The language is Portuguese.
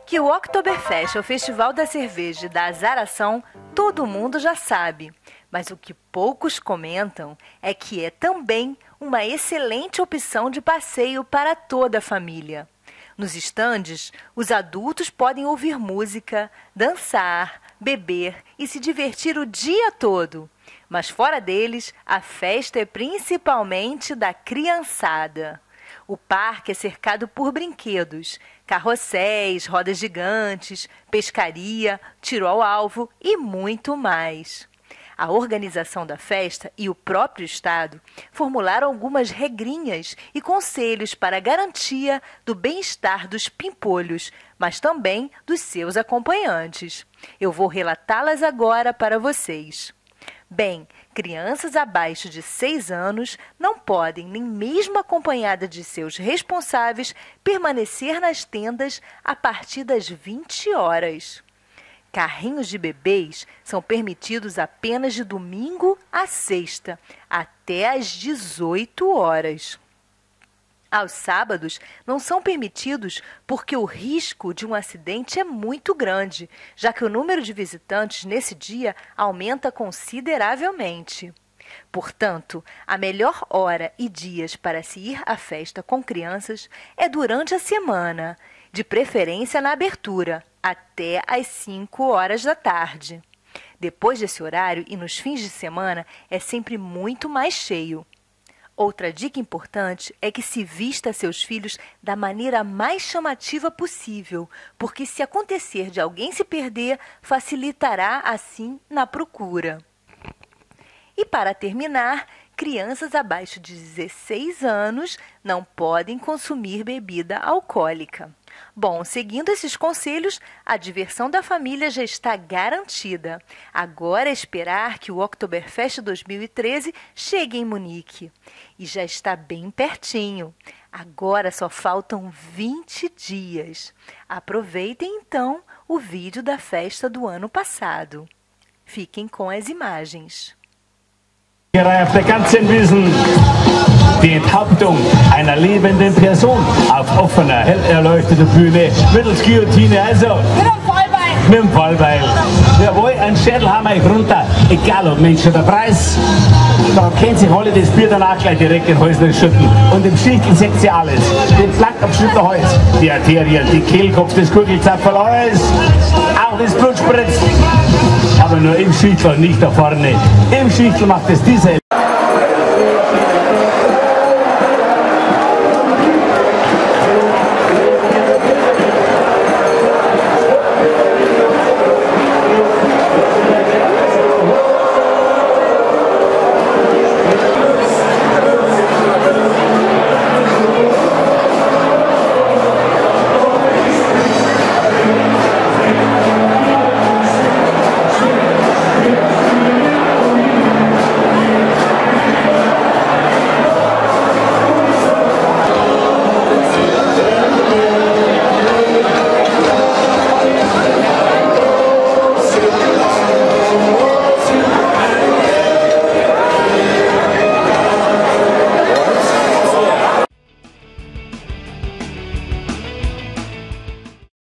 Que o Oktoberfest é o festival da cerveja e da azaração, todo mundo já sabe. Mas o que poucos comentam é que é também uma excelente opção de passeio para toda a família. Nos estandes, os adultos podem ouvir música, dançar, beber e se divertir o dia todo. Mas fora deles, a festa é principalmente da criançada. O parque é cercado por brinquedos, carrosséis, rodas gigantes, pescaria, tiro ao alvo e muito mais. A organização da festa e o próprio Estado formularam algumas regrinhas e conselhos para a garantia do bem-estar dos pimpolhos, mas também dos seus acompanhantes. Eu vou relatá-las agora para vocês. Bem, crianças abaixo de 6 anos não podem, nem mesmo acompanhadas de seus responsáveis, permanecer nas tendas a partir das 20 horas. Carrinhos de bebês são permitidos apenas de domingo a sexta, até às 18 horas. Aos sábados, não são permitidos porque o risco de um acidente é muito grande, já que o número de visitantes nesse dia aumenta consideravelmente. Portanto, a melhor hora e dias para se ir à festa com crianças é durante a semana, de preferência na abertura, até às 5 horas da tarde. Depois desse horário e nos fins de semana é sempre muito mais cheio. Outra dica importante é que se vista seus filhos da maneira mais chamativa possível, porque se acontecer de alguém se perder, facilitará assim na procura. E para terminar, crianças abaixo de 16 anos não podem consumir bebida alcoólica. Bom, seguindo esses conselhos, a diversão da família já está garantida. Agora é esperar que o Oktoberfest 2013 chegue em Munique. E já está bem pertinho. Agora só faltam 20 dias. Aproveitem então o vídeo da festa do ano passado. Fiquem com as imagens. Auf der ganzen Wiesn die Enthauptung einer lebenden Person auf offener, hell erleuchteter Bühne mittels Guillotine, also mit dem Fallbeil. Jawohl, ein Schädel haben wir runter, egal ob Mensch oder Preis. Da kennt sich alle das Bier danach gleich direkt in den Häusern schütten. Und im Schichtel seht ihr alles. Den Flankabschnitter Holz, die Arterien, die Kehlkopf, das Kugelzapfel, alles. Auch das Blut spritzt. Aber nur im Schichtel, nicht da vorne. Im Schichtel macht es diese